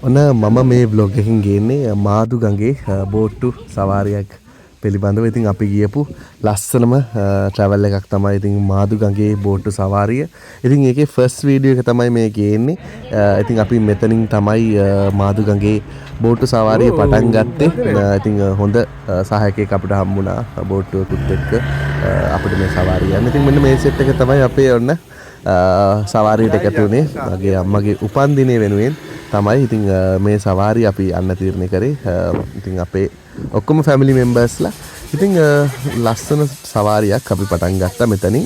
ඔන්න මම මේ බ්ලොග් එකකින් ගේන්නේ මාදු ගඟේ බෝට්ටු සවාරියක් පිළිබඳව. ඉතින් අපි ගියපු ලස්සනම ට්‍රැවල් එකක් තමයි ඉතින් මාදු ගඟේ බෝට්ටු සවාරිය. ඉතින් ඒකේ ෆස්ට් වීඩියෝ එක තමයි මේ ගේන්නේ. ඉතින් අපි මෙතනින් තමයි මාදු ගඟේ බෝට්ටු සවාරිය පටන් ගත්තේ. ඉතින් හොඳ සහායකයෙක් අපිට හම්බුණා බෝට්ටුවකුත් එක්ක අපිට මේ සවාරිය යන්න. ඉතින් මෙන්න මේ සෙට් එක තමයි අපේ ඔන්න සවාරියට එකතු වුණේ. මගේ අම්මගේ උපන්දිනය වෙනුවෙන් තමයි ඉතින් මේ සවාරිය අපි යන්න තීරණය කරේ. ඉතින් අපේ ඔක්කොම ෆැමිලි මෙම්බර්ස්ලා ඉතින් ලස්සන සවාරියක් අපි පටන් ගත්තා මෙතනින්.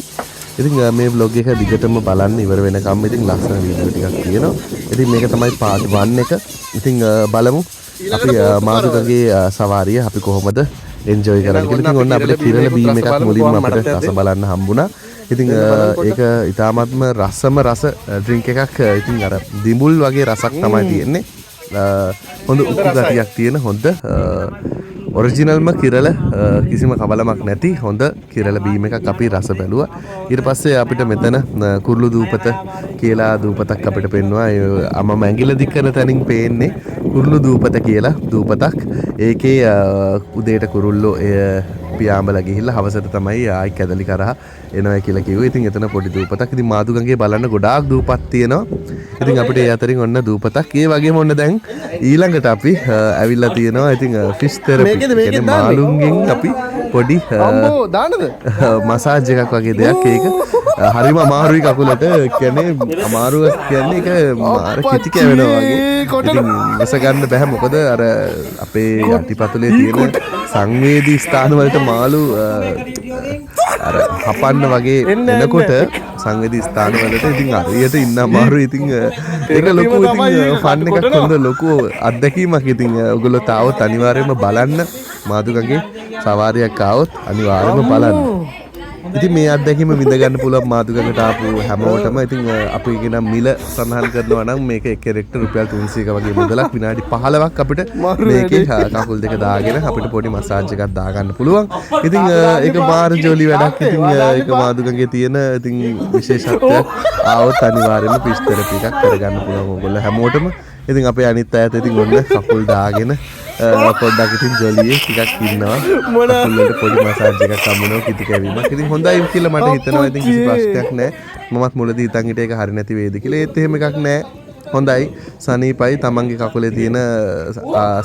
ඉතින් මේ vlog එක දිගටම බලන්න ඉවර වෙනකම් ඉතින් ලස්සන වීඩියෝ ටිකක් තියෙනවා. ඉතින් මේක තමයි part 1 එක. ඉතින් බලමු අපි මාදු ගඟේ සවාරිය අපි කොහොමද එන්ජොයි කරන්නේ කියලා. ඉතින් ඔන්න අපිට කිරණ බීම් එකක් මුලින්ම අපිට රස බලන්න හම්බුණා. ඉතින් ඒක ඉතාමත්ම රසම රස ඩ්‍රින්ක් එකක්. ඉතින් අර දිඹුල් වගේ රසක් තමයි තියෙන්නේ. හොඳ උකු ගතියක් තියෙන හොඳ ඔරිජිනල්ම කිරල කිසිම කවලමක් නැති හොඳ කිරල බීම එකක් අපි රස බැලුවා. ඊට පස්සේ අපිට මෙතන කුරුළු දූපත කියලා දූපතක් අපිට පෙන්වුවා. අම ඇඟිල්ල දික් කරන තැනින් පේන්නේ කුරුළු දූපත කියලා දූපතක්. ඒකේ උදේට කුරුල්ලෝ පියාඹලා ගිහිල්ලා හවසට තමයි ආයි කැදලි කරා එනවා කියලා කිව්වේ. ඉතින් එතන පොඩි දූපතක්. ඉතින් මාදු ගඟේ බලන්න ගොඩාක් දූපත් තියෙනවා. ඉතින් අපිට ඒ අතරින් ඔන්න දූපතක්. ඒ වගේම ඔන්න දැන් ඊළඟට අපි ඇවිල්ලා තියෙනවා. ඉතින් ෆිෂ් තෙරපි කියන්නේ මාළුන්ගෙන් අපි පොඩි මසාජ් එකක් වගේ දෙයක්. ඒක හරිම අමාරුයි කකුලට. කියන්නේ අමාරුවක් කියන්නේ ඒක මාර කිටි කැවෙනවා වගේ. ඉතින් ඉවස ගන්න බෑ. මොකද අර අපේ යටිපතුලේ තියෙන සංවේදී ස්ථාන වලට මාළු අර හපන්න වගේ එනකොට සංවේදී ස්ථාන වලට ඉතින් හරියට ඉන්න අමාරුයි. ඉතින් ඒක ලොකු ඉතින් ෆන් එකක් හොඳ ලොකු අත්දැකීමක්. ඉතින් ඔයගොල්ලෝ තාවොත් අනිවාර්යයෙන්ම බලන්න මාදු ගඟේ සවාරියක් ආවොත් අනිවාර්යයෙන්ම බලන්න. ඉතින් මේ අත්දැකීම විඳ ගන්න පුළුවන් මාදු ගඟට ආපු හැමෝටම. ඉතින් අපි කියන මිල සඳහන් කරනවා නම් මේක එක කෙනෙක්ට රුපියල් 300ක වගේ මුදලක් විනාඩි 15ක් අපිට මේකේ කකුල් දෙක දාගෙන අපිට පොඩි මසාජ් එකක් දාගන්න පුළුවන්. ඉතින් ඒක මාර ජොලි වැඩක්. ඉතින් ඒක මාදු ගඟේ තියෙන ඉතින් විශේෂත්වයක්. ආවොත් අනිවාර්යයෙන්ම ෆිෂ් තෙරපි එකක් කරගන්න පුළුවන් ඕගොල්ලෝ හැමෝටම. ඉතින් අපේ අනිත් අයත් ඉතින් ඔන්න කකුල් දාගෙන පොඩ්ඩක් ඉතින් ජොලියේ ටිකක් ඉන්නවා. කකුල්වලට පොඩි මසාජ් එකක් හම්බුනවා කිති කැවීමක්. ඉතින් හොඳයි කියලා මට හිතෙනවා. ඉතින් කිසි ප්‍රශ්නයක් නැහැ. මමත් මුලදී හිතන් හිටියේ ඒක හරි නැති වේද කියලා. ඒත් එහෙම එකක් නැහැ. හොඳයි සනීපයි. තමන්ගේ කකුලේ තියෙන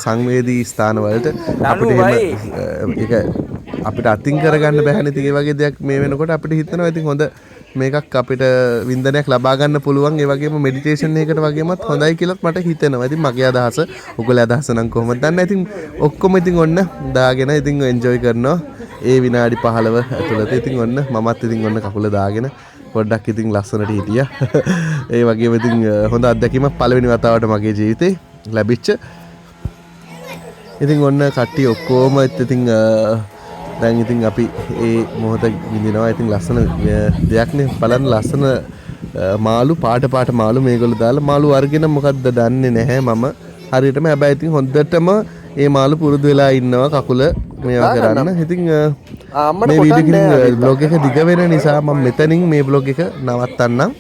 සංවේදී ස්ථාන වලට අපිට එහෙම ඒක අපිට අතින් කරගන්න බැහැනේ. ඉතින් ඒ වගේ දෙයක් මේ වෙනකොට අපිට හිතෙනවා ඉතින් හොඳ මේකක් අපිට වින්දනයක් ලබා ගන්න පුළුවන්. ඒ වගේම මෙඩිටේෂන් එකකට වගේමත් හොඳයි කියලා මට හිතෙනවා. ඉතින් මගේ අදහස ඔයගොල්ලෝ අදහස නම් කොහොමද දන්නේ. ඉතින් ඔක්කොම ඉතින් ඔන්න දාගෙන ඉතින් එන්ජොයි කරනවා ඒ විනාඩි 15 ඇතුළත. ඉතින් ඔන්න මමත් ඉතින් ඔන්න කකුල දාගෙන පොඩ්ඩක් ඉතින් ලස්සනට හිටියා. ඒ වගේම ඉතින් හොඳ අත්දැකීමක් පළවෙනි වතාවට මගේ ජීවිතේ ලැබිච්ච. ඉතින් ඔන්න කට්ටිය ඔක්කොම ඉතින් දැන් ඉතින් අපි ඒ මොහොත විඳිනවා. ඉතින් ලස්සන දෙයක්නේ බලන්න. ලස්සන මාළු පාට මාළු මේගොල්ලෝ දාලා මාළු වර්ගෙන මොකද්ද දන්නේ නැහැ මම හරියටම. හැබැයි ඉතින් හොඳටම මේ මාළු පුරුදු වෙලා ඉන්නවා කකුල මේවා කරන්න. ඉතින් මේ වීඩියෝ එකේ බ්ලොග් එක දිග වෙන නිසා මම මෙතනින් මේ බ්ලොග් එක නවත්තන්නම්.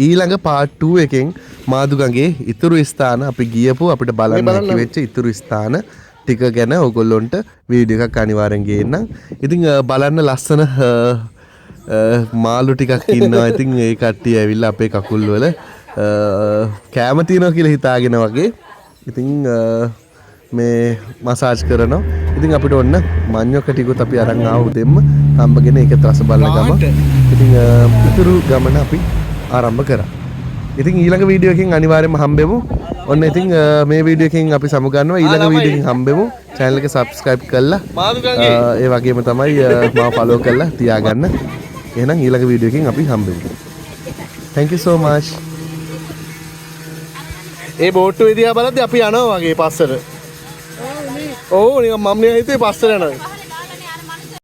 ඊළඟ part 2 එකෙන් මාදු ගඟේ ඉතුරු ස්ථාන අපි ගියපු අපිට බලන්න හැකි වෙච්ච ඉතුරු ස්ථාන ටික ගැන ඔයගොල්ලොන්ට වීඩියෝ එකක් අනිවාර්යෙන් ගේන්නම්. ඉතින් බලන්න ලස්සන මාළු ටිකක් ඉන්නවා. ඉතින් ඒ කට්ටිය ඇවිල්ලා අපේ කකුල් වල කැම තියනවා කියලා හිතාගෙන වගේ ඉතින් මේ මසාජ් කරනවා. ඉතින් අපිට ඔන්න මඤ්ඤොක්ක ටිකුත් අපි අරන් ආව උදෙන්ම හම්බගෙන ඒකත් රස බලන ගම ඉතින් ඉතුරු ගමන අපි ආරම්භ කරා. ඉතින් ඊළඟ වීඩියෝ එකකින් අනිවාර්යයෙන්ම හම්බෙමු. ඔන්න ඉතින් මේ වීඩියෝ එකකින් අපි සමු ගන්නවා. ඊළඟ වීඩියෝ එකකින් හම්බෙමු. channel එක subscribe කරලා ඒ වගේම තමයි මාව follow කරලා තියාගන්න. එහෙනම් ඊළඟ වීඩියෝ එකකින් අපි හම්බෙමු. Thank you so much. ඒ බෝට්ටුව දිහා බලද්දි අපි යනවා වගේ පස්සට. ඔව් නිකන් මම නිකන් හිතුවේ පස්සට යනවා.